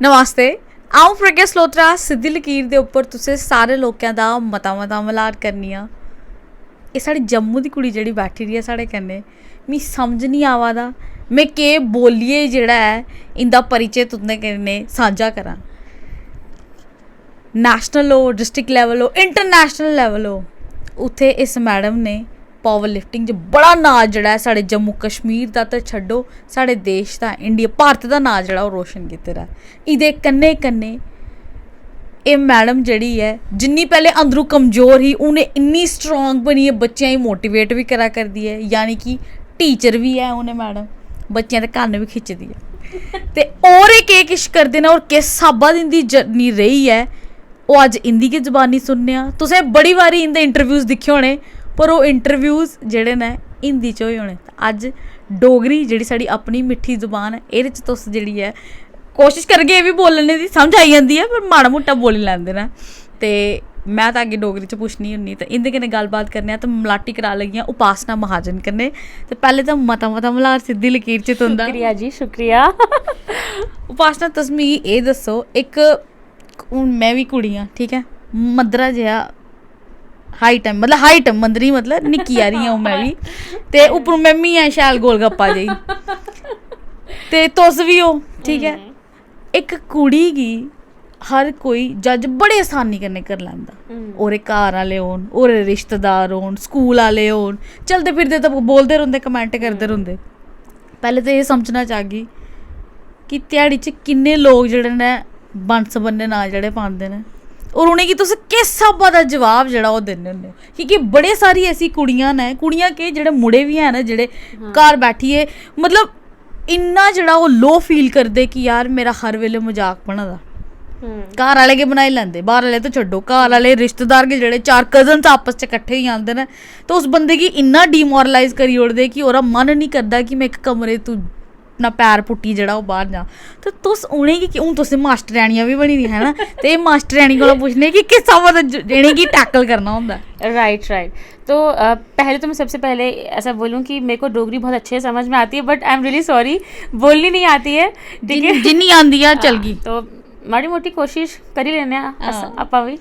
नमस्ते, आऊँ प्रज्ञा सलोत्रा सिद्धी लकीर दे उप्पर तुसें सारे लोकें दा मता मलार करनी आ। एह् साढ़ी जम्मू दी कुड़ी जेह्ड़ी बैठी दी ऐ साढ़े कन्नै, मिगी समझ नहीं आवा दा मैं केह् बोलियै जेह्ड़ा ऐ इंदा परिचय तुंदे कन्नै सांझा करां। नेशनल हो, डिस्ट्रिक्ट लेवल हो, इंटरनेशनल लेवल हो, उत्थे इस मैडम ने पावर लिफ्टिंग च बड़ा नाज जेह्ड़ा ऐ साढ़े जम्मू कश्मीर दा ते छड्डो साढ़े देश दा, इंडिया भारत दा नाज जेह्ड़ा ओह् रोशन कीते दा ऐ। एह्दे कन्नै कन्नै एह् मैडम जेह्ड़ी ऐ जिन्नी पैह्ले अंदरों कमज़ोर ही हून इन्नी स्ट्रांग बनियै बच्चें गी मोटिवेट भी करा करदी ऐ, यानी कि टीचर भी है हून मैडम, बच्चें दे कन्न भी खिच्चदी ऐ। ते होर एह् केह् किश करदे न और किस स्हाबा दी इंदी जर्नी रेही ऐ ओह् अज्ज इंदी गै जबानी सुनने आं। तुसें बड़ी बारी इंदे इंटरव्यूज़ दिक्खे होने पर ओह् इंटरव्यूज़ जेह्ड़े न हिंदी च होए होने। अज्ज डोगरी जेह्ड़ी साढ़ी अपनी मिट्ठी जुबान ऐ एह्दे च तुस जेह्ड़ी ऐ कोशिश करगे एह् बी बोलने दी, समझ आई जंदी ऐ पर माड़ा मुट्टा बोली लैंदे न। ते मैं तां अग्गें डोगरी च पुच्छनी होन्नी ते इंदे कन्नै गल्लबात करने आं ते मलाटी करा लगी आं उपासना महाजन कन्नै। ते पैह्लें तां मता मलार सिद्धी लकीर च तुंदा। शुक्रिया जी, शुक्रिया। उपासना तुस मिगी एह् दस्सो, इक हून मैं बी कुड़ी आं, ठीक ऐ, मद्धरा जेहा हाइट ऐ, मतलब हाइट मंदरी मतलब निक्की हारी आं मैं बी, ते उप्परों मैं मी ऐ शैल गोल गप्पा जेही, ते तुस बी हो, ठीक ऐ। इक कुड़ी गी हर कोई जज बड़े आसानी कन्नै करी लैंदा, ओह्दे घर आह्ले होन, ओह्दे रिश्तेदार होन, स्कूल आह्ले होन, चलदे फिरदे ते बोलदे रौंह्दे, कमेंट करदे रौंह्दे। पैह्लें ते एह् समझना चाह्गी कि ध्याड़ी च किन्ने लोग जेह्ड़े न बंस बन्ने नांऽ जेह्ड़े पांदे न और उ'नेंगी तुस किस स्हाबा दा जवाब जेह्ड़ा ओह् दिन्ने होन्ने, क्योंकि बड़े सारी ऐसी कुड़ियां न, कुड़ियां केह् जेह्ड़े मुड़े बी हैन जेह्ड़े घर बैठियै मतलब इन्ना जेह्ड़ा ओह् लो फील करदे कि यार मेरा हर वेल्ले मजाक बना दा। घर आह्ले गै बनाई लैंदे, बाह्र आह्ले ते छड्डो, घर आह्ले रिश्तेदार गै जेह्ड़े चार कजन्स आपस च कट्ठे होई जंदे न ते उस बंदे गी इन्ना डीमोरलाइज करी ओड़दे कि ओह्दा मन निं करदा कि मैं इक कमरे तू अपना पैर पुट्टी जेह्ड़ा ओह् बाहर जां। ते तुस उ'नेंगी हून तुस मास्टरैनियां बी बनी दियां है ना, ते एह् मास्टरैनी कोला पुच्छने कि किस स्हाबा दा इ'नेंगी टैकल करना होंदा है। राइट। तो पहले तो मैं सबसे पहले ऐसा बोलूं कि मेरे को डोगरी बहुत अच्छे से समझ में आती है, but I am really sorry बोलनी नहीं आती है, ठीक है। जिन्नी आंदी है चल गई, तो माड़ी मोटी कोशिश कर ही लेने आपा भी।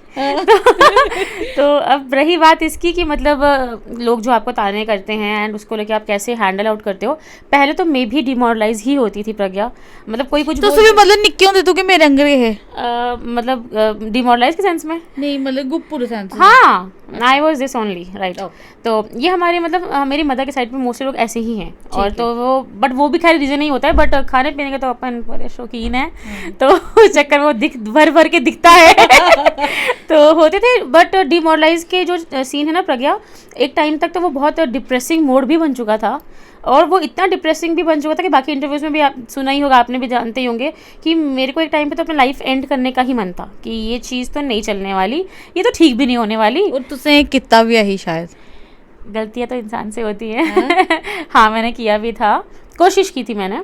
तो अब रही बात इसकी कि मतलब लोग जो आपको ताने करते हैं एंड उसको लेके आप कैसे हैंडल आउट करते हो। पहले तो मैं भी डिमोरलाइज ही होती थी प्रज्ञा, मतलब कोई कुछ तो भी मतलब निक्के होंदे तू कि मेरे अंगर है मतलब डिमोरलाइज के सेंस में नहीं, मतलब गुप्पुर सेंस। हाँ, I was this only, right. तो ये हमारे मतलब मेरी मदर के साइड पे मोस्टली लोग ऐसे ही हैं, और तो वो बट वो भी खैर रीज़न नहीं होता है, बट खाने पीने के तो अपन बड़े शौकीन हैं, तो उस चक्कर में वो भर के दिखता है। तो होते थे, बट डिमोरलाइज के जो सीन है ना प्रज्ञा, एक टाइम तक तो वो बहुत डिप्रेसिंग मोड भी बन चुका था, और वो इतना डिप्रेसिंग भी बन चुका था कि बाकी इंटरव्यूज़ में भी आप सुना ही होगा, आपने भी जानते ही होंगे कि मेरे को एक टाइम पे तो अपना लाइफ एंड करने का ही मन था कि ये चीज़ तो नहीं चलने वाली, ये तो ठीक भी नहीं होने वाली। और तुसें कितना भी यही शायद गलतियाँ तो इंसान से होती है। हाँ, मैंने किया भी था, कोशिश की थी मैंने।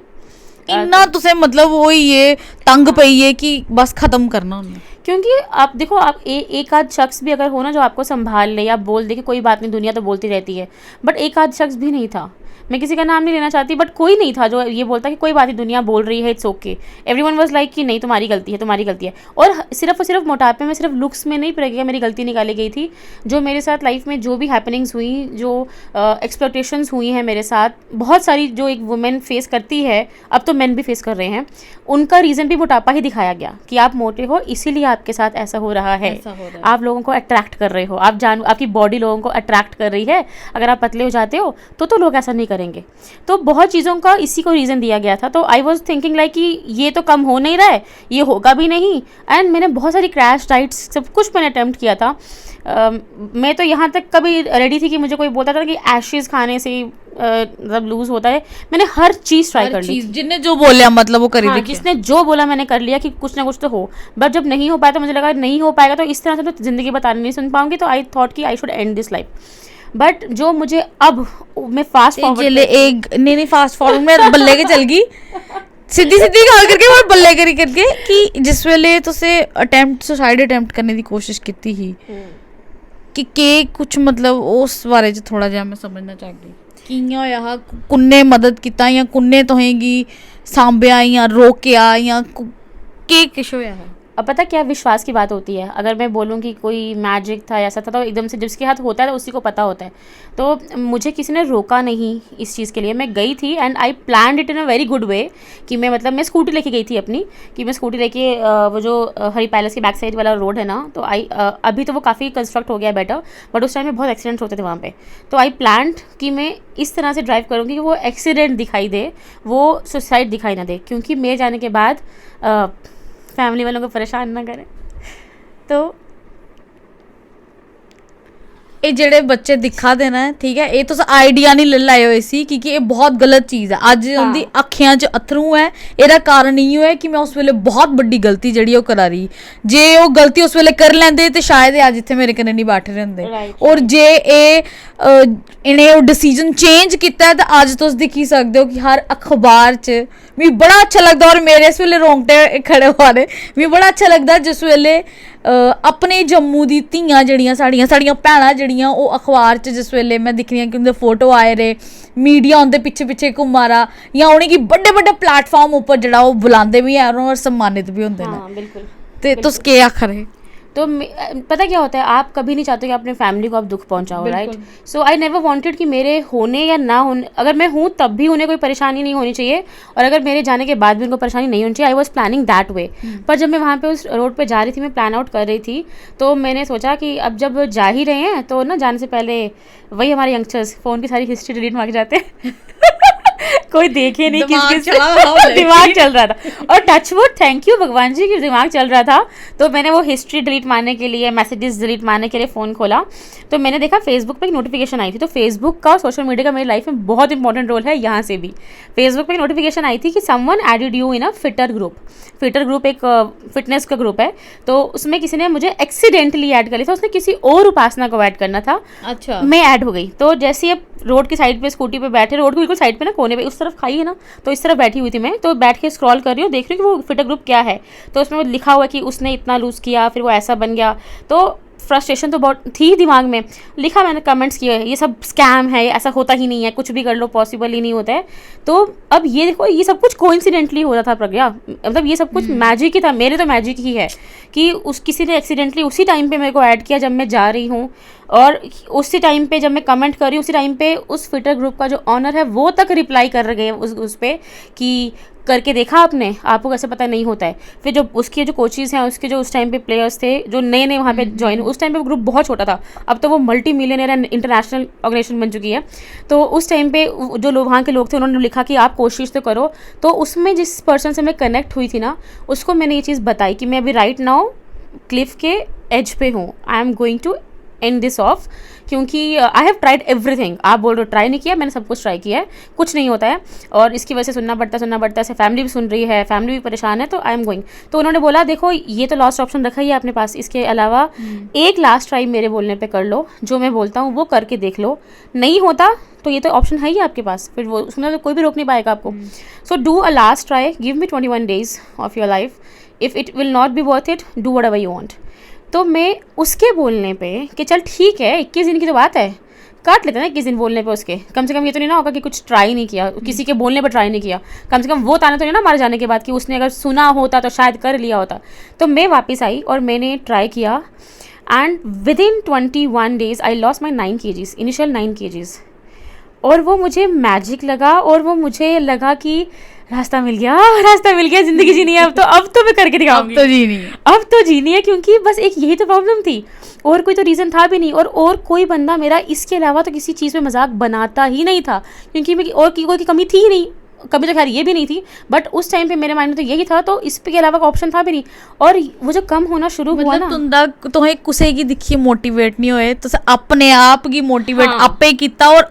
इन्ना तुसें मतलब वो ये तंग पई है कि बस ख़त्म करना होना, क्योंकि आप देखो, आप एक आध शख्स भी अगर हो ना जो आपको संभाल ले, आप बोल दे कि कोई बात नहीं, दुनिया तो बोलती रहती है, बट एक आध शख्स भी नहीं था। मैं किसी का नाम नहीं लेना चाहती, बट कोई नहीं था जो ये बोलता कि कोई बात नहीं, दुनिया बोल रही है, it's okay. Everyone was like कि नहीं, तुम्हारी गलती है, तुम्हारी गलती है। और सिर्फ मोटापे में, सिर्फ लुक्स में नहीं पड़ेगा मेरी गलती निकाली गई थी। जो मेरे साथ लाइफ में जो भी हैपनिंग्स हुई, जो एक्सप्लॉटेशंस हुई हैं मेरे साथ, बहुत सारी जो एक वुमेन फेस करती है, अब तो मेन भी फेस कर रहे हैं, उनका रीज़न भी मोटापा ही दिखाया गया कि आप मोटे हो इसीलिए आपके साथ ऐसा हो रहा है, आप लोगों को अट्रैक्ट कर रहे हो, आपकी बॉडी लोगों को अट्रैक्ट कर रही है, अगर आप पतले हो जाते हो तो लोग ऐसा नहीं करेंगे। तो बहुत चीज़ों का इसी को रीज़न दिया गया था। तो आई वॉज थिंकिंग लाइक कि ये तो कम हो नहीं रहा है, ये होगा भी नहीं, एंड मैंने बहुत सारी क्रैश डाइट्स सब कुछ मैंने अटेम्प्ट किया था। मैं तो यहाँ तक कभी रेडी थी कि मुझे कोई बोलता था कि एशेज़ खाने से मतलब लूज होता है, मैंने हर चीज़ ट्राई कर ली, जिसने जो बोला मतलब वो करी, जिसने जो बोला मैंने कर लिया कि कुछ ना कुछ तो हो। बट जब नहीं हो पाया तो मुझे लगा नहीं हो पाएगा तो इस तरह से तो ज़िंदगी बताने नहीं सुन पाऊंगी, तो आई थॉट कि I should and this life. But जो मुझे अब मैं फास्ट फॉरवर्ड एक नहीं फास्ट फॉरवर्ड में बल्ले के चल गई सीधी गल करके और बल्ले करी करके कि जिस वेले तुसे अटेम्प्ट सुसाइड अटेम्प्ट करने की कोशिश की ही कि के कुछ मतलब उस बारे च थोड़ा जिहा मैं समझना चाहगी कि'यां होया हा, कुन्ने मदद कीता या कुन्ने तुसेंगी सांभेआ या रोकेआ या ਕੀ ਕੁਛ ਹੋਇਆ ਹੈ? अब पता क्या विश्वास की बात होती है, अगर मैं बोलूँ कि कोई मैजिक था ऐसा था, तो एकदम से जिसके हाथ होता है तो उसी को पता होता है। तो मुझे किसी ने रोका नहीं इस चीज़ के लिए, मैं गई थी and I planned it in a very good way कि मैं मतलब मैं स्कूटी लेके गई थी अपनी, कि मैं स्कूटी लेके वो जो हरी पैलेस के बैक साइड वाला रोड है ना, तो अभी तो वो काफ़ी कंस्ट्रक्ट हो गया है बेटर, बट उस टाइम में बहुत एक्सीडेंट्स होते थे वहाँ पे। तो आई प्लान्ड कि मैं इस तरह से ड्राइव करूँगी कि वो एक्सीडेंट दिखाई दे, वो सुसाइड दिखाई ना दे, क्योंकि मेरे जाने के बाद फैमिली वालों को परेशान ना करें। तो ਇਹ ਜਿਹੜੇ ਬੱਚੇ ਦਿਖਾ ਦੇਣਾ ਹੈ, ਠੀਕ ਹੈ, ਇਹ ਤੁਸੀਂ ਆਈਡੀਆ ਨਹੀਂ ਲੈ ਲਾਏ ਹੋਏ ਸੀ, ਕਿਉਂਕਿ ਇਹ ਬਹੁਤ ਗਲਤ ਚੀਜ਼ ਹੈ। ਅੱਜ ਉਹਦੀ ਅੱਖਾਂ 'ਚ ਅਥਰੂ ਹੈ, ਇਹਦਾ ਕਾਰਨ ਇਹ ਹੈ ਕਿ ਮੈਂ ਉਸ ਵੇਲੇ ਬਹੁਤ ਵੱਡੀ ਗਲਤੀ ਜਿਹੜੀ ਉਹ ਕਰਾ ਰਹੀ। ਜੇ ਉਹ ਗਲਤੀ ਉਸ ਵੇਲੇ ਕਰ ਲੈਂਦੇ ਤੇ ਸ਼ਾਇਦ ਇਹ ਅੱਜ ਇੱਥੇ ਮੇਰੇ ਕਨੇ ਨਹੀਂ ਬੈਠੇ ਰਹਿੰਦੇ। ਔਰ ਜੇ ਇਹਨੇ ਉਹ ਡਿਸੀਜਨ ਚੇਂਜ ਕੀਤਾ ਤਾਂ ਅੱਜ ਤੁਸੀਂ ਦੇਖੀ ਸਕਦੇ ਹੋ ਕਿ ਹਰ ਅਖਬਾਰ 'ਚ ਵੀ ਬੜਾ ਅੱਛਾ ਲੱਗਦਾ। ਔਰ ਮੇਰੇ ਇਸ ਵੇਲੇ ਰੋਂਗਟੇ ਖੜੇ ਹੋ ਰਹੇ, ਵੀ ਬੜਾ ਅੱਛਾ ਲੱਗਦਾ ਜਿਸ ਵੇਲੇ ਆਪਣੇ ਜੰਮੂ ਦੀ ਧੀਆਂ ਜਿਹੜੀਆਂ ਸਾਡੀਆਂ ਭੈਣਾਂ ਜਿਹੜੀਆਂ ਉਹ ਅਖਬਾਰ 'ਚ ਜਿਸ ਵੇਲੇ ਮੈਂ ਦਿਖ ਰਹੀਆਂ ਕਿ ਉਹਦੇ ਫੋਟੋ ਆਏ ਰਹੇ, ਮੀਡੀਆ ਉਹਦੇ ਪਿੱਛੇ ਘੁੰਮਾਰਾ ਜਾਂ ਉਹਨੇ ਕਿ ਵੱਡੇ ਪਲੇਟਫਾਰਮ ਉੱਪਰ ਜਿਹੜਾ ਉਹ ਬੁਲਾਉਂਦੇ ਵੀ ਹੈ ਔਰ सम्मानित भी होंगे ना। बिल्कुल। ਤੇ ਤੁਸੀਂ ਕੀ ਆਖ ਰਹੇ? तो पता क्या होता है, आप कभी नहीं चाहते कि अपने फैमिली को आप दुख पहुंचाओ, right? So I never wanted कि मेरे होने या ना होने, अगर मैं हूँ तब भी उन्हें कोई परेशानी नहीं होनी चाहिए, और अगर मेरे जाने के बाद भी उनको परेशानी नहीं होनी चाहिए। I was planning that way. पर जब मैं वहाँ पे उस रोड पे जा रही थी, मैं प्लान आउट कर रही थी, तो मैंने सोचा कि अब जब जा ही रहे हैं तो ना जाने से पहले वही हमारे यंगस्टर्स फ़ोन की सारी हिस्ट्री डिलीट मार के जाते हैं कोई देखे नहीं, किस दिमाग चल रहा था। और टचवुड, थैंक यू भगवान जी कि दिमाग चल रहा था, तो मैंने वो हिस्ट्री डिलीट मारने के लिए, मैसेजेस डिलीट मारने के लिए फ़ोन खोला, तो मैंने देखा फेसबुक पे एक नोटिफिकेशन आई थी। तो फेसबुक का, सोशल मीडिया का मेरी लाइफ में बहुत इंपॉर्टेंट रोल है। यहाँ से भी फेसबुक पे एक नोटिफिकेशन आई थी कि someone added you in a fitter group. Fitter group एक फिटनेस का ग्रुप है, तो उसमें किसी ने मुझे एक्सीडेंटली ऐड कर लिया था। उसने किसी और उपासना को ऐड करना था, अच्छा, मैं ऐड हो गई। तो जैसे अब रोड की साइड पे स्कूटी पे बैठे, रोड के बिल्कुल साइड पे ना, कोने पे उस तरफ खाई है ना, तो इस तरफ बैठी हुई थी मैं, तो बैठ के स्क्रॉल कर रही हूँ, देख रही हूँ कि वो फिटर ग्रुप क्या है। तो उसमें लिखा हुआ है कि उसने इतना लूज़ किया, फिर वो ऐसा बन गया। तो फ्रस्ट्रेशन तो बहुत थी दिमाग में, लिखा मैंने, कमेंट्स किए, ये सब स्कैम है, ऐसा होता ही नहीं है, कुछ भी कर लो पॉसिबल ही नहीं होता है। तो अब ये देखो, ये सब कुछ कोइंसिडेंटली हो रहा था प्रज्ञा, मतलब ये सब कुछ मैजिक ही था, मेरे तो मैजिक ही है कि उस किसी ने एक्सीडेंटली उसी टाइम पे मेरे को ऐड किया जब मैं जा रही हूँ, और उसी टाइम पे जब मैं कमेंट कर रही हूँ, उसी टाइम पे उस फिटर ग्रुप का जो ऑनर है वो तक रिप्लाई कर गए उस पर कि करके देखा आपने, आपको कैसे पता नहीं होता है। फिर जो उसके जो कोचेज़ हैं, उसके जो उस टाइम पे प्लेयर्स थे जो नए वहाँ पे ज्वाइन, उस टाइम पे वो ग्रुप बहुत छोटा था, अब तो वो multi millionaire and international organisation बन चुकी है। तो उस टाइम पे जो लोग वहाँ के लोग थे, उन्होंने लिखा कि आप कोशिश तो करो। तो उसमें जिस पर्सन से मैं कनेक्ट हुई थी ना, उसको मैंने ये चीज़ बताई कि मैं अभी राइट नाउ क्लिफ के एज पे हूँ, I am going to end this off, क्योंकि आई हैव ट्राइड एवरीथिंग। आप बोल रहे हो ट्राई नहीं किया, मैंने सब कुछ ट्राई किया है, कुछ नहीं होता है, और इसकी वजह से सुनना पड़ता है, फैमिली भी सुन रही है, फैमिली भी परेशान है, तो आई एम गोइंग। तो उन्होंने बोला देखो ये तो लास्ट ऑप्शन रखा ही है अपने पास, इसके अलावा एक लास्ट ट्राई मेरे बोलने पे कर लो, जो मैं बोलता हूँ वो करके देख लो, नहीं होता तो ये तो ऑप्शन है ही आपके पास, फिर वो उसमें तो कोई भी रोक नहीं पाएगा आपको। So do a last try, give me 21 days of your life, if it will not be worth it, do whatever you want. तो मैं उसके बोलने पे कि चल ठीक है 21 दिन की तो बात है, काट लेते ना 21 दिन बोलने पे उसके, कम से कम ये तो नहीं ना होगा कि कुछ ट्राई नहीं किया, किसी के बोलने पर ट्राई नहीं किया, कम से कम वो ताना तो नहीं ना मारे जाने के बाद कि उसने अगर सुना होता तो शायद कर लिया होता। तो मैं वापस आई और मैंने ट्राई किया, and with in 21 days I lost my 9 kgs, initial 9 kgs। और वो मुझे मैजिक लगा, और वो मुझे लगा कि रास्ता मिल गया, जिंदगी जीनी है, अब तो मैं करके दिखाऊंगी, अब तो जीनी है, क्योंकि बस एक यही तो प्रॉब्लम थी, और कोई तो रीज़न था भी नहीं, और कोई बंदा मेरा इसके अलावा तो किसी चीज़ में मजाक बनाता ही नहीं था, क्योंकि मैं और कोई की कमी थी ही नहीं, कभी तो खैर ये भी नहीं थी, बट उस टाइम पे मेरे माइंड में तो यही था, तो इस पे के अलावा का ऑप्शन था भी नहीं। और वो जो कम होना शुरू हुआ ना, तुंदा तुहें कुसे की दिखी मोटिवेट नहीं होए, तुसे अपने आप की मोटिवेट आपे कीता, और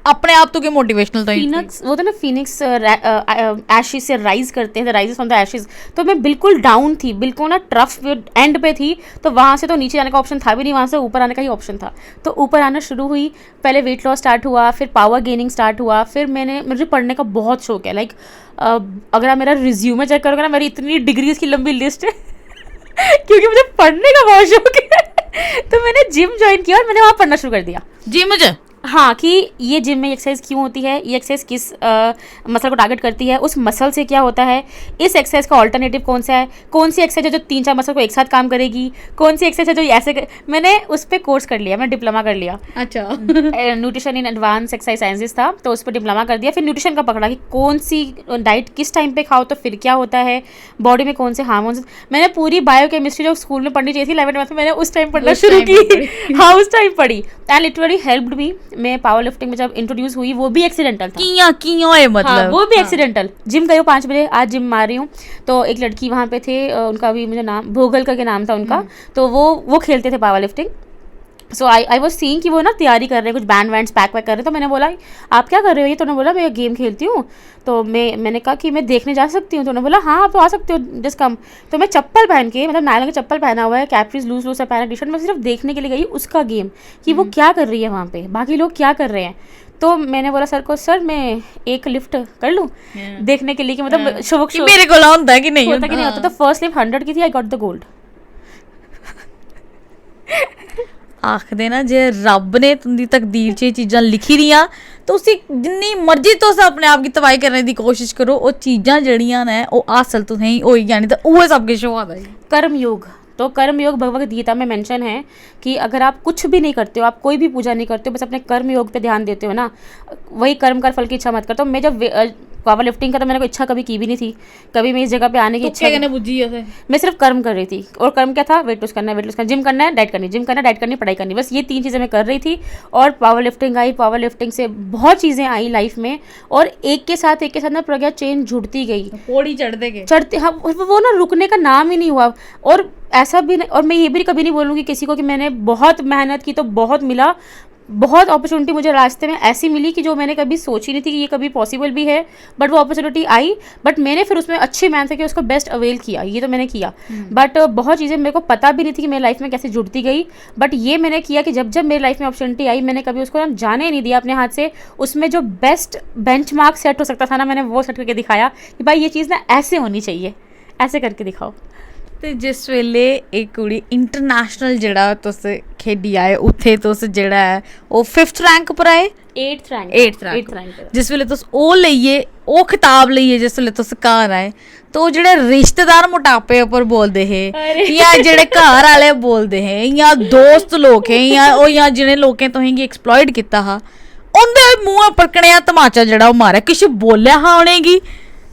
अपने आप तो के मोटिवेशनल तो फीनिक्स, वो तो ना फीनिक्स एशेस से राइज करते हैं, राइजेस फ्रॉम द एशेस। तो मैं बिल्कुल डाउन थी, बिल्कुल ना ट्रफ एंड पे थी, तो वहाँ से तो नीचे आने का ऑप्शन था भी नहीं, वहाँ से ऊपर आने का ही ऑप्शन था। तो ऊपर आना शुरू हुई, पहले वेट लॉस स्टार्ट हुआ, फिर पावर गेनिंग स्टार्ट हुआ, फिर मुझे पढ़ने का बहुत शौक है, लाइक अगर आप मेरा रिज्यूमे चेक करोगे ना, मेरी इतनी डिग्रीज की लंबी लिस्ट है क्योंकि मुझे पढ़ने का बहुत शौक है। तो मैंने जिम ज्वाइन किया और मैंने वहाँ पढ़ना शुरू कर दिया। जिम हाँ कि ये जिम में एक्सरसाइज क्यों होती है, ये एक्सरसाइज किस मसल को टारगेट करती है, उस मसल से क्या होता है, इस एक्सरसाइज का ऑल्टरनेटिव कौन सा है, कौन सी एक्सरसाइज है जो 3-4 मसल को एक साथ काम करेगी, कौन सी एक्सरसाइज है जो ऐसे मैंने उस पर कोर्स कर लिया, मैं डिप्लोमा कर लिया। अच्छा। Nutrition in advance exercise sciences था, तो उस पर डिप्लोमा कर दिया। फिर न्यूट्रिशन का पकड़ा कि कौन सी डाइट किस टाइम पे खाओ तो फिर क्या होता है, बॉडी में कौन से हार्मोन्स। मैंने पूरी बायोकेमिस्ट्री जो स्कूल में पढ़नी चाहिए थी 11th में, मैंने उस टाइम पढ़ना शुरू की। हाँ, उस टाइम पढ़ी एंड लिटरली हेल्प्ड मी। मैं पावर लिफ्टिंग में जब इंट्रोड्यूस हुई वो भी एक्सीडेंटल था। किया है मतलब। हाँ, वो भी एक्सीडेंटल। जिम गई 5 बजे, आज जिम मार रही हूँ, तो एक लड़की वहाँ पे थे, उनका भी मुझे नाम भोगल करके नाम था उनका, तो वो खेलते थे power lifting. So I was seeing कि वो ना तैयारी कर रहे हैं, कुछ बैंड वैंड्स पैक कर रहे हैं, तो मैंने बोला आप क्या कर रहे हो ये, तो उन्होंने बोला मैं गेम खेलती हूँ। तो मैंने कहा कि मैं देखने जा सकती हूँ, तो उन्होंने बोला हाँ आप तो आ सकते हो, जस्ट कम। तो मैं चप्पल पहन के, मतलब नायलॉन का चप्पल पहना हुआ है, कैप्रीज लूज सा पहना, टी शर्ट, मैं सिर्फ देखने के लिए गई उसका गेम कि वो क्या कर रही है वहाँ पे, बाकी लोग क्या कर रहे हैं। तो मैंने बोला सर को, सर मैं एक लिफ्ट कर लूँ देखने के लिए कि मतलब शौक मेरे को होता है कि नहीं होता कि नहीं होता। तो फर्स्ट लिफ्ट 100 की थी, आई गॉट द गोल्ड। आखदे ना जे रब ने तुंदी तकदीर च चीज़ां लिखी दियां तो उसी जिन्नी मर्जी तुस अपने आप की तबाही करने की कोशिश करो, वो चीज़ां जड़ियां ने वो हासिल तुसेंगी होई जानी, तो उहे सब किश होआ दा जी। कर्म योग, तो कर्म योग भगवद गीता में मेंशन है कि अगर आप कुछ भी नहीं करते हो, आप कोई भी पूजा नहीं करते हो, बस अपने कर्म योग पे ध्यान देते हो ना, वही कर्म कर फल की इच्छा मत कर। तो मैं जब पावर लिफ्टिंग का, तो मैंने कोई इच्छा कभी की भी नहीं थी, कभी मैं इस जगह पे आने की इच्छा बुझी है। मैं सिर्फ कर्म कर रही थी, और कर्म क्या था, वेट लूज करना है, वेट लूज करना, जिम करना है, डाइट करनी, जिम करना, डाइट करनी, पढ़ाई करनी, बस ये 3 चीज़ें मैं कर रही थी। और पावर लिफ्टिंग आई, पावर लिफ्टिंग से बहुत चीज़ें आई लाइफ में, और एक के साथ ना प्रज्ञा चेन जुड़ती गई, पौड़ी चढ़ते हाँ, वो ना रुकने का नाम ही नहीं हुआ। और ऐसा भी नहीं, और मैं ये भी कभी नहीं बोलूँगी किसी को कि मैंने बहुत मेहनत की तो बहुत मिला, बहुत अपॉर्चुनिटी मुझे रास्ते में ऐसी मिली कि जो मैंने कभी सोची नहीं थी कि ये कभी पॉसिबल भी है, बट वो अपॉर्चुनिटी आई, बट मैंने फिर उसमें अच्छी मेहनत करके उसको बेस्ट अवेल किया, ये तो मैंने किया। बट बहुत चीज़ें मेरे को पता भी नहीं थी कि मेरी लाइफ में कैसे जुड़ती गई, बट ये मैंने किया कि जब मेरी लाइफ में अपॉर्चुनिटी आई, मैंने कभी उसको जाने नहीं दिया अपने हाथ से। उसमें जो बेस्ट बेंचमार्क सेट हो सकता था ना, मैंने वो सेट करके दिखाया कि भाई ये चीज़ ना ऐसे होनी चाहिए, ऐसे करके दिखाओ। ते जिस वेले एक कुड़ी इंटरनेशनल जेड़ा तुस खेडी आए, उत्थे तुस जेड़ा है वो 5th रैंक पर आए, 8th रैंक जिस वेले तुस ओ लेइए, ओ खिताब लेइए जिस वेले तुस घर आए, तो जेड़े रिश्तेदार मोटापे उपर बोलदे हे, या जेड़े घर आले बोलदे हे, या दोस्त लोग हे, या जिन्हें लोकें तुसेंगी एक्सप्लॉइट कीता हा, उंदे मूंह पर कनेहा तमाचा जेड़ा ओ मारे, किश बोलिया हा उनेंगी?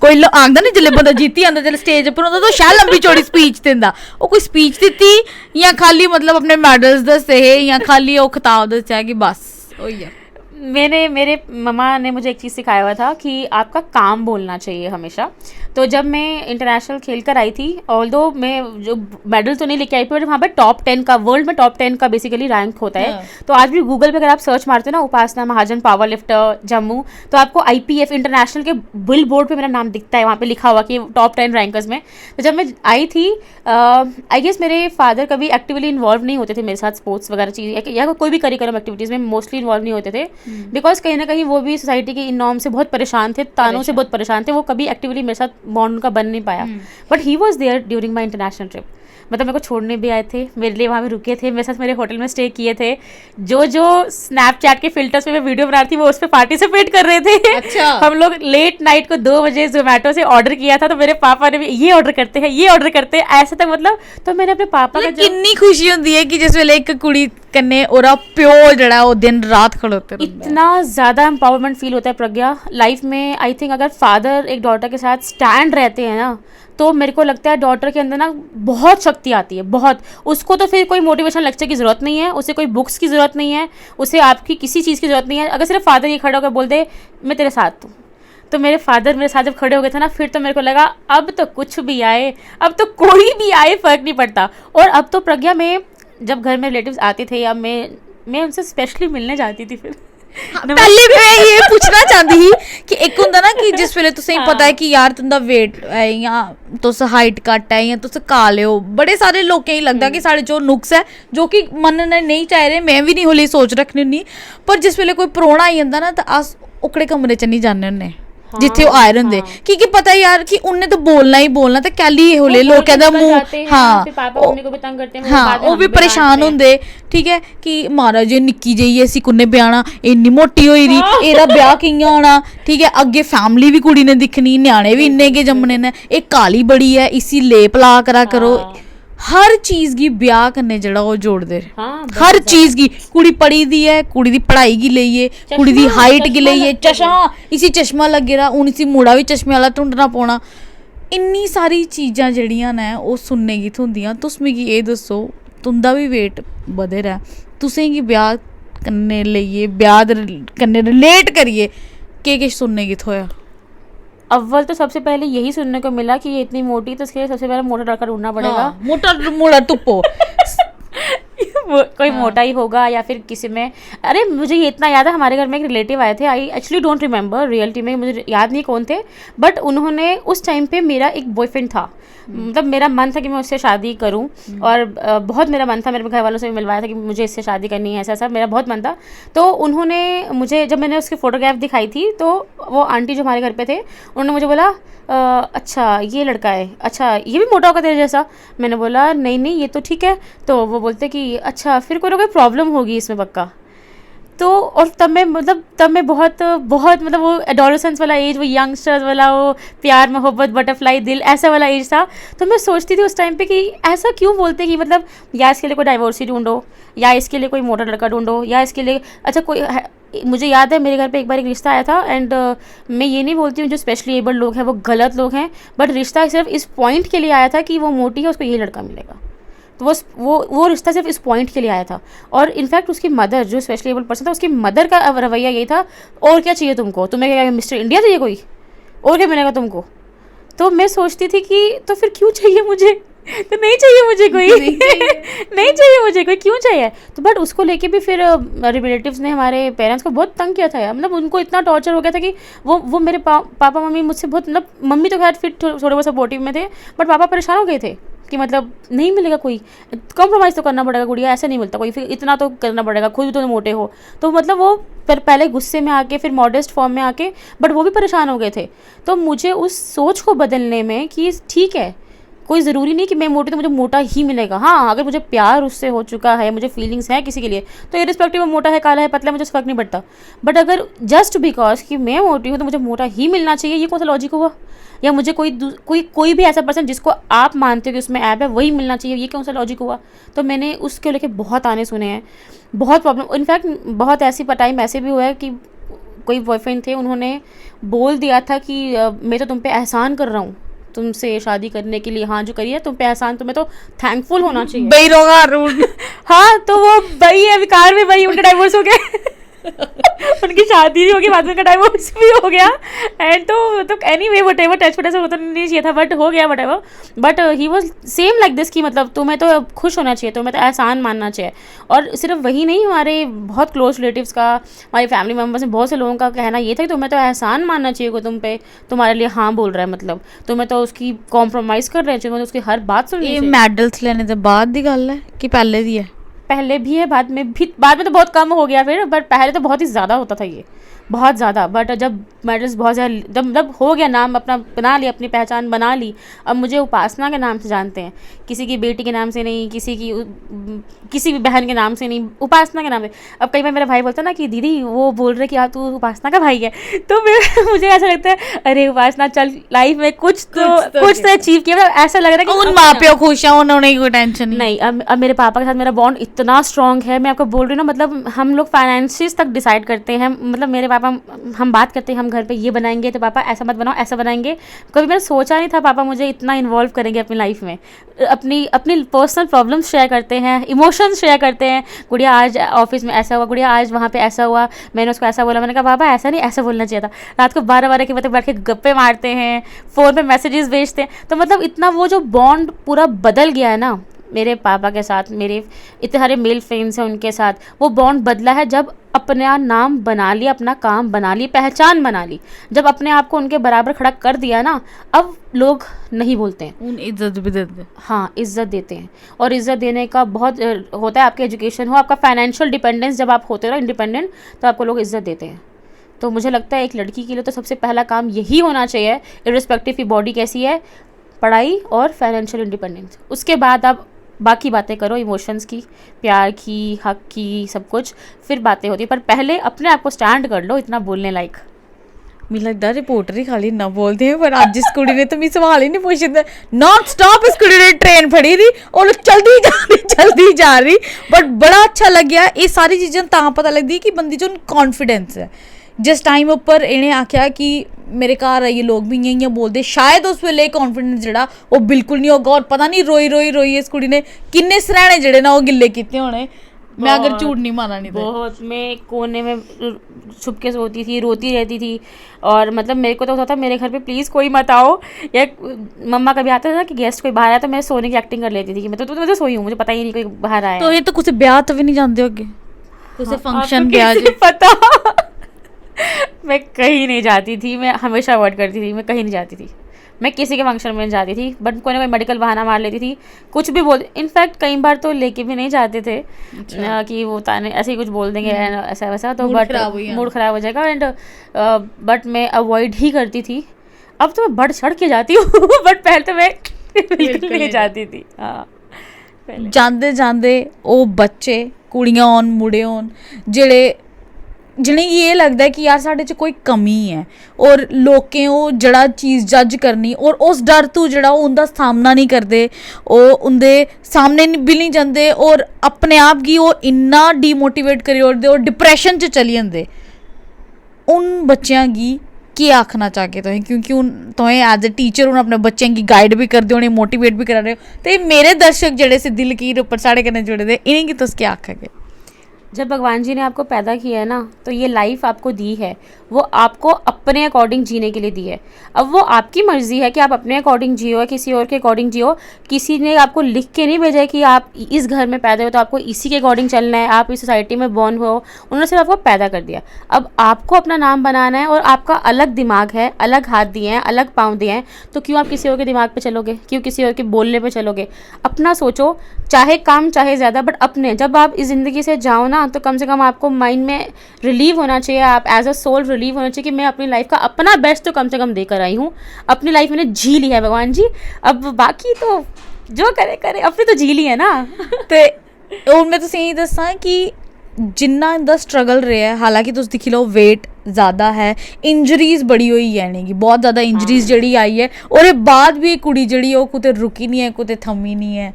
कोई आंदा नहीं जिसले बंदा जीती आंदा, जिसले स्टेज पर होंदा तो शैल लंबी चौड़ी स्पीच दिंदा, वो कोई स्पीच दित्ती या खाली मतलब अपने मेडल्स दस्से हे, या खाली वो खिताब दस्सेआ कि बस होई गया? मेरे मम्मा ने मुझे एक चीज़ सिखाया हुआ था कि आपका काम बोलना चाहिए हमेशा। तो जब मैं इंटरनेशनल खेल कर आई थी, ऑल्दो मैं जो मेडल तो नहीं लेके आई, पर वहाँ पे टॉप 10 का, वर्ल्ड में टॉप 10 का बेसिकली रैंक होता है। तो आज भी गूगल पे अगर आप सर्च मारते हो ना, उपासना महाजन पावर लिफ्टर जम्मू, तो आपको IPF इंटरनेशनल के बिल बोर्ड पे मेरा नाम दिखता है, वहाँ पे लिखा हुआ कि टॉप 10 रैंकर्स में। तो जब मैं आई थी, आई गेस मेरे फादर कभी एक्टिवली इन्वॉल्व नहीं होते थे मेरे साथ स्पोर्ट्स वगैरह चीज़ या कोई भी करिकुलम एक्टिविटीज़ में मोस्टली इन्वॉल्व नहीं होते थे, बिकॉज कहीं ना कहीं वो भी सोसाइटी के इन नॉर्म से बहुत परेशान थे, तानों से बहुत परेशान थे, वो कभी एक्टिवली मेरे साथ बॉन्ड उनका बन नहीं पाया। But he was there during my international trip, मतलब मेरे को छोड़ने भी आए थे, मेरे लिए वहाँ पे रुके थे, मेरे साथ मेरे होटल में स्टे किए थे, जो स्नैपचैट के फिल्टर्स में मैं वीडियो बना रही थी वो उस पर पार्टिसिपेट कर रहे थे। अच्छा। हम लोग लेट नाइट को 2 बजे जोमेटो से ऑर्डर किया था, तो मेरे पापा ने भी ये ऑर्डर करते हैं, ये ऑर्डर करते हैं, ऐसे तक मतलब। तो मैंने अपने पापा का कितनी खुशी होती है कि जिस वेले एक कुड़ी कन्ने ओरा प्यो जड़ा वो दिन रात खड़ोते रहते, इतना ज़्यादा एम्पावरमेंट फील होता है प्रज्ञा लाइफ में। आई थिंक अगर फादर एक डॉटर के साथ स्टैंड रहते हैं ना, तो मेरे को लगता है डॉटर के अंदर ना बहुत शक्ति आती है, बहुत। उसको तो फिर कोई मोटिवेशन लेक्चर की ज़रूरत नहीं है, उसे कोई बुक्स की ज़रूरत नहीं है, उसे आपकी किसी चीज़ की ज़रूरत नहीं है। अगर सिर्फ फादर ये खड़ा होकर बोल दे मैं तेरे साथ हूँ, तो मेरे फादर मेरे साथ जब खड़े हो गए थे ना, फिर तो मेरे को लगा अब तो कुछ भी आए, अब तो कोई भी आए, फ़र्क नहीं पड़ता। और अब तो प्रज्ञा में जब घर में रिलेटिव्स आते थे, या मैं उनसे स्पेशली मिलने जाती थी। फिर पहले भी मैं ये पूछना चाहती थी कि एक होंदा ना कि जिस वेले तुसें पता है कि यार तुंदा वेट है या तुस हाइट घट है या तुस काले हो, बड़े सारे लोकें ही लगदा कि साढ़े जो नुक्स है जो कि मनने नहीं चाह रहे, मैं भी नहीं होली सोच रखनी होनी, पर जिस वेले कोई परौना आई जंदा ना, तो अस ओकड़े कमरे च नहीं जाने होन्ने, ਜਿੱਥੇ ਉਹ ਆਏ ਰਹਿੰਦੇ ਕਿਉਂਕਿ ਪਤਾ ਯਾਰ ਕਿ ਉਹਨੇ ਤਾਂ ਬੋਲਣਾ ਹੀ ਬੋਲਣਾ ਤੇ ਕੱਲੀ ਇਹੋ ਲੈ ਲੋਕਾਂ ਦਾ ਮੂੰਹ ਹਾਂ पापा मम्मी को भी तंग करते हैं ਹਾਂ ਉਹ ਵੀ ਪਰੇਸ਼ਾਨ ਹੁੰਦੇ ਠੀਕ ਹੈ ਕਿ ਮਹਾਰਾਜ ਜੀ ਨਿੱਕੀ ਜਿਹੀ ਅਸੀਂ ਕੁੰਨੇ ਵਿਆਹਣਾ ਇੰਨੀ ਮੋਟੀ ਹੋਈ ਦੀ ਇਹਦਾ ਵਿਆਹ ਕਿੰਨਾ ਹੋਣਾ ਠੀਕ ਹੈ ਅੱਗੇ ਫੈਮਿਲੀ ਵੀ ਕੁੜੀ ਨੇ ਦਿਖਣੀ ਨਿਆਣੇ ਵੀ ਇੰਨੇ ਕੇ ਜੰਮਣੇ ਨੇ ਇਹ ਕਾਲੀ ਬੜੀ ਹੈ ਇसी लेप ला करा करो हर चीज की ब्याह करने जड़ा वो जोड़ दे हर चीज की कुड़ी पढ़ी दी है कुड़ी दी पढ़ाई की लईए कुड़ी दी हाइट की लईए चश्मा इसी चश्मा लगे रहा हूं इसी मुड़ा भी चश्मे वाला ढूंढना पौना इन्नी सारी चीज़ां जड़ियां ने वो सुनने की थोंदियां तुस मिगी एह् दस्सो तुंदा भी वेट बधे दा तुसें गी ब्याह करने लेइयै ब्याह कन्नै रिलेट करिए केह् किश सुनने की थ्होया अव्वल तो सबसे पहले यही सुनने को मिला कि ये इतनी मोटी तो इसके लिए सबसे पहले मोटा लड़का ढूंढना पड़ेगा मोटा मोटा तुप्पो कोई मोटा ही होगा या फिर किसी में अरे मुझे ये इतना याद है हमारे घर में एक रिलेटिव आए थे I actually don't remember reality में मुझे याद नहीं कौन थे बट उन्होंने उस टाइम पे मेरा एक बॉयफ्रेंड था मतलब मेरा मन था कि मैं उससे शादी करूं और बहुत मेरा मन था मेरे घर वालों से भी मिलवाया था कि मुझे इससे शादी करनी है ऐसा मेरा बहुत मन था तो उन्होंने मुझे जब मैंने उसकी फ़ोटोग्राफ दिखाई थी तो वो आंटी जो हमारे घर पे थे उन्होंने मुझे बोला अच्छा ये लड़का है अच्छा ये भी मोटा होगा तेरे जैसा मैंने बोला नहीं नहीं ये तो ठीक है तो वो बोलते कि अच्छा फिर कोई ना कोई प्रॉब्लम होगी इसमें पक्का तो और तब मैं बहुत बहुत मतलब वो एडोलेसेंस वाला एज वो यंगस्टर्स वाला वो प्यार मोहब्बत बटरफ्लाई दिल ऐसा वाला एज था तो मैं सोचती थी उस टाइम पे कि ऐसा क्यों बोलते कि मतलब या इसके लिए कोई डाइवोर्सी ढूंढो या इसके लिए कोई मोटा लड़का ढूंढो या इसके लिए अच्छा कोई मुझे याद है मेरे घर पे एक बार एक रिश्ता आया था एंड मैं ये नहीं बोलती हूँ जो स्पेशली एबल्ड लोग हैं वो गलत लोग हैं बट रिश्ता सिर्फ इस पॉइंट के लिए आया था कि वो मोटी है उसको ये लड़का मिलेगा तो वो रिश्ता सिर्फ इस पॉइंट के लिए आया था और इनफैक्ट उसकी मदर जो स्पेशली एबल्ड पर्सन था उसकी मदर का रवैया यही था और क्या चाहिए तुमको तुम्हें क्या मिस्टर इंडिया चाहिए कोई और क्या मिलेगा तुमको तो मैं सोचती थी कि तो फिर क्यों चाहिए मुझे तो नहीं चाहिए मुझे कोई नहीं चाहिए मुझे कोई क्यों चाहिए तो बट उसको लेके भी फिर रिलेटिव्स ने हमारे पेरेंट्स को बहुत तंग किया था यार मतलब उनको इतना टॉर्चर हो गया था कि वो मेरे पापा मम्मी मुझसे बहुत मतलब मम्मी तो खैर फिर थोड़े बहुत सपोर्टिव में थे बट पापा परेशान हो गए थे कि मतलब नहीं मिलेगा कोई कॉम्प्रोमाइज़ तो करना पड़ेगा गुड़िया ऐसा नहीं मिलता कोई फिर इतना तो करना पड़ेगा खुद भी तो मोटे हो तो मतलब वो फिर पहले गुस्से में आके फिर मॉडेस्ट फॉर्म में आके बट वो भी परेशान हो गए थे तो मुझे उस सोच को बदलने में कि ठीक है कोई ज़रूरी नहीं कि मैं मोटी तो मुझे मोटा ही मिलेगा हाँ अगर मुझे प्यार उससे हो चुका है मुझे फीलिंग्स है किसी के लिए तो इरिस्पेक्टिव वो मोटा है काला है पतला है मुझे फ़र्क नहीं पड़ता बट अगर जस्ट बिकॉज कि मैं मोटी हूँ तो मुझे मोटा ही मिलना चाहिए ये कौन सा लॉजिक हुआ या मुझे कोई भी ऐसा पर्सन जिसको आप मानते हो कि उसमें ऐप है वही मिलना चाहिए ये कौन सा लॉजिक हुआ तो मैंने उसके लेके बहुत आने सुने हैं बहुत प्रॉब्लम इनफैक्ट बहुत ऐसी टाइम ऐसे भी हुआ है कि कोई बॉयफ्रेंड थे उन्होंने बोल दिया था कि मैं तो तुम पे एहसान कर रहा हूँ तुमसे शादी करने के लिए हाँ जो करिए तुम पे एहसान तुम्हें तो थैंकफुल होना चाहिए बई रोगा हाँ तो वो बई है विकार में बई उनका डाइवोर्स हो गया उनकी शादी भी हो गई बाद में उनका डाइवोर्स भी हो गया एंड तो एनीवे व्हाटएवर टच ऐसा होता नहीं चाहिए था बट हो गया whatever but he was same like this कि मतलब तुम्हें तो खुश होना चाहिए तुम्हें तो एहसान मानना चाहिए और सिर्फ वही नहीं हमारे बहुत क्लोज रिलेटिव्स का हमारी फैमिली मेम्बर्स में बहुत से लोगों का कहना ये था कि तुम्हें तो एहसान मानना चाहिए को तुम पे तुम्हारे लिए हाँ बोल रहा है मतलब तुम्हें तो उसकी कॉम्प्रोमाइज़ कर रहे हैं तुम्हें तो उसकी हर बात सुननी चाहिए मेडल्स लेने से बाद दी गल है कि पहले दी है पहले भी है बाद में तो बहुत कम हो गया फिर बट पहले तो बहुत ही ज़्यादा होता था ये बहुत ज़्यादा बट जब मेडल्स बहुत ज़्यादा जब हो गया नाम अपना बना लिया अपनी पहचान बना ली अब मुझे उपासना के नाम से जानते हैं किसी की बेटी के नाम से नहीं किसी भी बहन के नाम से नहीं उपासना के नाम से अब कई बार मेरा भाई बोलता है ना कि दीदी वो बोल रहे कि आप तू उपासना का भाई है तो मुझे ऐसा लगता है अरे उपासना चल लाइफ में कुछ तो अचीव किया मतलब ऐसा लग रहा है कि उन माँ प्यो खुश हैं उन्होंने कोई टेंशन नहीं अब मेरे पापा के साथ मेरा बॉन्ड इतना स्ट्रांग है मैं आपको बोल रही हूँ ना मतलब हम लोग फाइनेंसिस तक डिसाइड करते हैं मतलब मेरे पापा हम बात करते हैं हम घर पे ये बनाएंगे तो पापा ऐसा मत बनाओ ऐसा बनाएंगे कभी मैंने सोचा नहीं था पापा मुझे इतना इन्वॉल्व करेंगे अपनी लाइफ में अपनी पर्सनल प्रॉब्लम्स शेयर करते हैं इमोशंस शेयर करते हैं गुड़िया आज ऑफिस में ऐसा हुआ गुड़िया आज वहाँ पे ऐसा हुआ मैंने उसको ऐसा बोला मैंने कहा पापा ऐसा नहीं ऐसा बोलना चाहिए था रात को 12 के बजे बैठ के गप्पे मारते हैं फ़ोन पे मैसेजेस भेजते हैं तो मतलब इतना वो जो बॉन्ड पूरा बदल गया है ना मेरे पापा के साथ मेरे इतने सारे मेल फ्रेंड्स हैं उनके साथ वो बॉन्ड बदला है जब अपना नाम बना लिया अपना काम बना ली पहचान बना ली जब अपने आप को उनके बराबर खड़ा कर दिया ना अब लोग नहीं बोलते हैं उन इज्जत भी देते हाँ इज्जत देते हैं और इज्जत देने का बहुत होता है आपके एजुकेशन हो आपका फाइनेंशियल डिपेंडेंस जब आप होते हो ना इंडिपेंडेंट तो आपको लोग इज्जत देते हैं तो मुझे लगता है एक लड़की के लिए तो सबसे पहला काम यही होना चाहिए, इर्रिस्पेक्टिव की बॉडी कैसी है, पढ़ाई और फाइनेंशियल इंडिपेंडेंस। उसके बाद आप बाकी बातें करो, इमोशंस की, प्यार की, हक की, सब कुछ फिर बातें होती, पर पहले अपने आप को स्टैंड कर लो इतना बोलने लायक। ਮੈਨੂੰ ਲੱਗਦਾ ਰਿਪੋਰਟਰ ਹੀ ਖਾਲੀ ਨਾ ਬੋਲਦੇ ਆ, ਪਰ ਅੱਜ ਇਸ ਕੁੜੀ ਨੇ ਤਾਂ ਮੈਨੂੰ ਸਵਾਲ ਹੀ ਨਹੀਂ ਪੁੱਛਦਾ, ਨਾਨ ਸਟਾਪ ਇਸ ਕੁੜੀ ਨੇ ਟ੍ਰੇਨ ਫੜੀ ਦੀ ਔਰ ਚਲਦੀ ਜਾ ਰਹੀ ਬਟ ਬੜਾ ਅੱਛਾ ਲੱਗਿਆ। ਇਹ ਸਾਰੀ ਚੀਜ਼ਾਂ ਤਾਂ ਪਤਾ ਲੱਗਦੀ ਕਿ ਬੰਦੀ 'ਚ ਉਹਨੂੰ ਕੌਨਫੀਡੈਂਸ ਹੈ। ਜਿਸ ਟਾਈਮ ਉੱਪਰ ਇਹਨੇ ਆਖਿਆ ਕਿ ਮੇਰੇ ਘਰ ਆਈਏ ਲੋਕ ਵੀ ਇਆਂ ਬੋਲਦੇ, ਸ਼ਾਇਦ ਉਸ ਵੇਲੇ ਕੌਨਫੀਡੈਂਸ ਜਿਹੜਾ ਉਹ ਬਿਲਕੁਲ ਨਹੀਂ ਹੋਗਾ, ਔਰ ਪਤਾ ਨਹੀਂ ਰੋਈ ਇਸ ਕੁੜੀ ਨੇ ਕਿੰਨੇ ਸਰਾਣੇ ਜਿਹੜੇ ਨਾ ਉਹ ਗਿੱਲੇ ਕੀਤੇ ਹੋਣੇ। मैं अगर झूठ नहीं माना नहीं तो बहुत, मैं कोने में छुप के सोती थी, रोती रहती थी, और मतलब मेरे को तो होता था मेरे घर पे प्लीज़ कोई मत आओ, या मम्मा कभी आता था कि गेस्ट कोई बाहर आया तो मैं सोने की एक्टिंग कर लेती थी कि मैं तो सोई हूँ, मुझे पता ही नहीं कोई बाहर आया। तो ये तो कुछ ब्याह तो भी नहीं जानते होगे, कुछ फंक्शन ब्याह पता मैं कहीं नहीं जाती थी, मैं हमेशा अवॉइड करती थी, मैं कहीं नहीं जाती थी, मैं किसी के फंक्शन में नहीं जाती थी, बट कोई ना कोई मेडिकल बहाना मार लेती थी, कुछ भी बोल, इनफैक्ट कई बार तो लेके भी नहीं जाते थे। अच्छा। कि वो ताने ऐसे ही कुछ बोल देंगे ऐसा वैसा, तो बट मूड ख़राब हो जाएगा, एंड बट मैं अवॉइड ही करती थी। अब तो मैं बढ़ चढ़ के जाती हूँ बट पहले तो मैं बिल्कुल नहीं जाती थी। हाँ, ਜਾਂਦੇ ਜਾਂਦੇ ਉਹ ਬੱਚੇ ਕੁੜੀਆਂ ਹੋਣ ਮੁੰਡੇ ਹੋਣ जिन्हें ये लगता है कि यार साढ़े च कोई कमी है, और लोकें वो जड़ा चीज़ जज करनी, और उस डर तो जड़ा उनका सामना नहीं करते, वो उनके सामने भी नहीं जाते, और अपने आप गी वो इन्ना डीमोटिवेट करी ओड़दे और डिप्रैशन च चली जाते। उन बच्चों गी केह् आखना चाहगे तुसें, क्योंकि हून तुसें एज ए टीचर हून अपने बच्चों गी गाइड भी करदे हो, उ'नेंगी मोटिवेट भी करा रहे हो, तो मेरे दर्शक जेह्ड़े सिद्धी लकीर उप्पर साढ़े कन्नै जुड़े दे, इ'नेंगी तुस केह् आखगे? जब भगवान जी ने आपको पैदा किया है ना, तो ये लाइफ आपको दी है, वो आपको अपने अकॉर्डिंग जीने के लिए दी है। अब वो आपकी मर्ज़ी है कि आप अपने अकॉर्डिंग जियो या किसी और के अकॉर्डिंग जियो। किसी ने आपको लिख के नहीं भेजा है कि आप इस घर में पैदा हो तो आपको इसी के अकॉर्डिंग चलना है, आप इस सोसाइटी में बॉर्न हो। उन्होंने सिर्फ आपको पैदा कर दिया, अब आपको अपना नाम बनाना है, और आपका अलग दिमाग है, अलग हाथ दिए हैं, अलग पाँव दिए हैं, तो क्यों आप किसी और के दिमाग पर चलोगे, क्यों किसी और के बोलने पर चलोगे? अपना सोचो, चाहे कम चाहे ज़्यादा, बट अपने जब आप इस ज़िंदगी से जाओ ना, तो कम से कम आपको माइंड में रिलीव होना चाहिए, आप एज अ सोल रिलीव होना चाहिए कि मैं अपनी लाइफ का अपना बेस्ट तो कम से कम देकर आई हूँ, अपनी लाइफ मैंने जी ली है भगवान जी, अब बाकी तो जो करे करे, अपनी तो जी ली है ना। तो और मैं तुसें यही दस्सां कि जिन्ना इंदा स्ट्रगल रहा है, हालांकि तुस दिक्खी लो वेट ज़्यादा है, इंजरीज़ बड़ी होई है इ'नेंगी, बहुत ज़्यादा इंजरीज़ जड़ी आई है, और बाद भी कुड़ी जड़ी ओह् कुतै रुकी नहीं है, कुतै थमी नहीं है।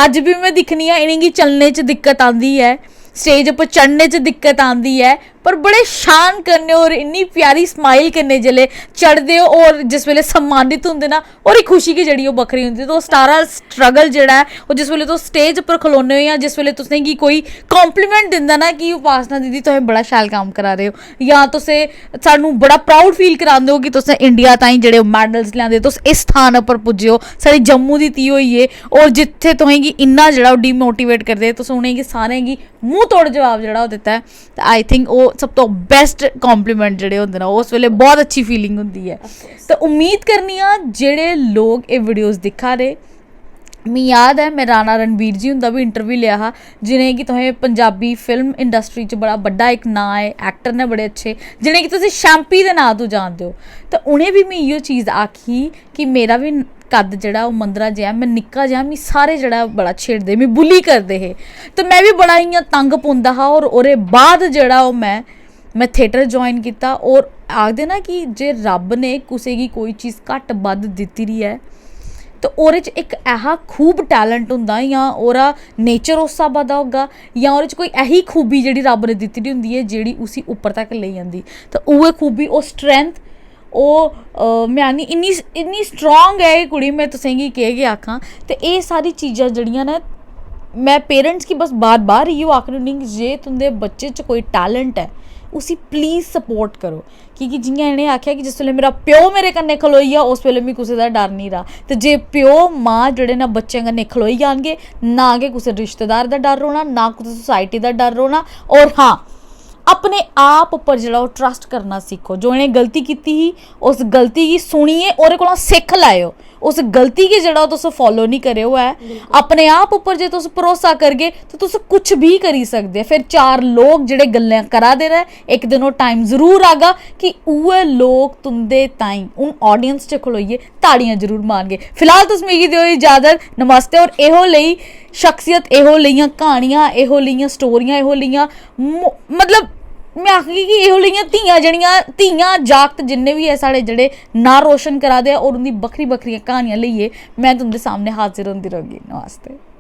अज भी मैं दिक्खनी आं इ'नेंगी चलने च दिक्कत आंदी है, स्टेज पर चढ़ने च दिक्कत आंदी है, पर बड़े शान करने और इन्नी प्यारी स्माइल करने जिसले चढ़ते हो, और जिस वेले सम्मानित होंगे ना, और एक खुशी की जड़ी बखरी होंगी। तो सारा स्ट्रगल जड़ा है वो जिस वेले तुस स्टेज पर खलोने हो, या जिस वेले तुसेंगी कोई कॉम्पलीमेंट दिंदा ना कि उपासना दीदी तुसें बड़ा शैल काम करा रहे हो, या तुसें सानू बड़ा प्राउड फील करांदे हो कि तुसें इंडिया ताईं जेह्ड़े मैडल्स लिआंदे, तुस इस स्थान उप्पर पुज्जे हो, साढ़े जम्मू दी धी होइए, और जित्थे तुसेंगी इन्ना जेह्ड़ा डिमोटिवेट करदे, तुस उ'नेंगी सारें गी मूंह तोड़ जवाब जेह्ड़ा ओह् दित्ता है। ते आई थिंक ओह् सब तो बेस्ट कॉम्पलीमेंट जेह्ड़े होंदे ना, उस वेले बहुत अच्छी फीलिंग होंदी है। तो उम्मीद करनी आं जेह्ड़े लोग एह् वीडियोज़ दिक्खा दे, मिगी याद है मैं राणा रणबीर जी हुंदा भी इंटरव्यू लिया हा, जिनें कि तुसें पंजाबी फिल्म इंडस्ट्री च बड़ा बड्डा एक नाम है, एक्टर ने बड़े अच्छे, जिनें कि तुसें शैम्पी दे नाम तो जानदे हो। तो उ'नें भी मिगी इ'यो चीज़ आखी कि मेरा भी कद जेह्ड़ा ओह् मंदरा जेहा, मैं निक्का जेहा, मिगी सारे जेह्ड़ा बड़ा छेड़दे, मिगी बुली करदे हे, तो मैं भी बड़ा इ'यां तंग पौंदा हा। और ओह्दे बाद जेह्ड़ा ओह् मैं थिएटर ज्वाइन कीता, और आखदे ना कि जे रब ने कुसै गी कोई चीज़ घट्ट बद्ध दित्ती दी है, तो ओह्दे च इक ऐहा खूब टैलेंट होंदा, जां ओह्दा नेचर उस स्हाबा दा होगा, जां ओह्दे च कोई ऐही खूबी जेह्ड़ी रब ने दित्ती दी होंदी है जेह्ड़ी उसी उप्पर तक लेई जंदी। तो उ'ऐ खूबी, ओह् स्ट्रैंथ, ओह् मैं आनी इन्नी स्ट्रांग है एह् कुड़ी, मैं तुसेंगी केह् आखां। ते एह् सारी चीज़ां जेह्ड़ियां न, मैं पेरेंट्स गी बस बार बार इ'यो आखनी होन्नी कि जे तुंदे बच्चे च कोई टैलेंट है, उसी प्लीज़ सपोर्ट करो। क्योंकि जियां इ'नें आखेआ कि जिस वेले मेरा प्यो मेरे कन्नै खलोई गेआ, उस वेले मिगी कुसै दा डर नहीं रहा। ते जे प्यो माँ जेह्ड़े न बच्चें कन्नै खलोई जान, ना गै कुसै रिश्तेदार दा डर रौह्ना, ना कुसै सोसाइटी दा डर रौह्ना। और हाँ, अपने आप उपर जो ट्रस्ट करना सीखो। जो इन्हें गलती की ही उस गलती की सुनिए और को सिख लाओ, उस गलती की जो तुस फॉलो नहीं करे है। अपने आप उपर जो तुस भरोसा करगे तो तुस कुछ भी करी सकते। फिर 4 लोग जोड़े गल्लां करा दे रहे, एक दिन वो टाइम जरूर आगा कि उह लोग तुंदे ताईं उन ऑडियंस च खलोइए ताड़ियां जरूर मारगे। फिलहाल तुस मिगी दिओ इजाजत, नमस्ते। और इहो लेई शख्सियत, इहो लेइयां कहानियां, इहो लेइयां स्टोरियां, इहो लेइयां मतलब मैं आखगी कि इहो लेइयां धियां जड़ियां धियां जागत जिन्ने भी है साढ़े जेह्ड़े नां रोशन करा दे और उंदी बक्खरी बक्खरियां कहानियां लेइयै मैं तुंदे सामने हाजिर होंदी रौह्गी। नमस्ते।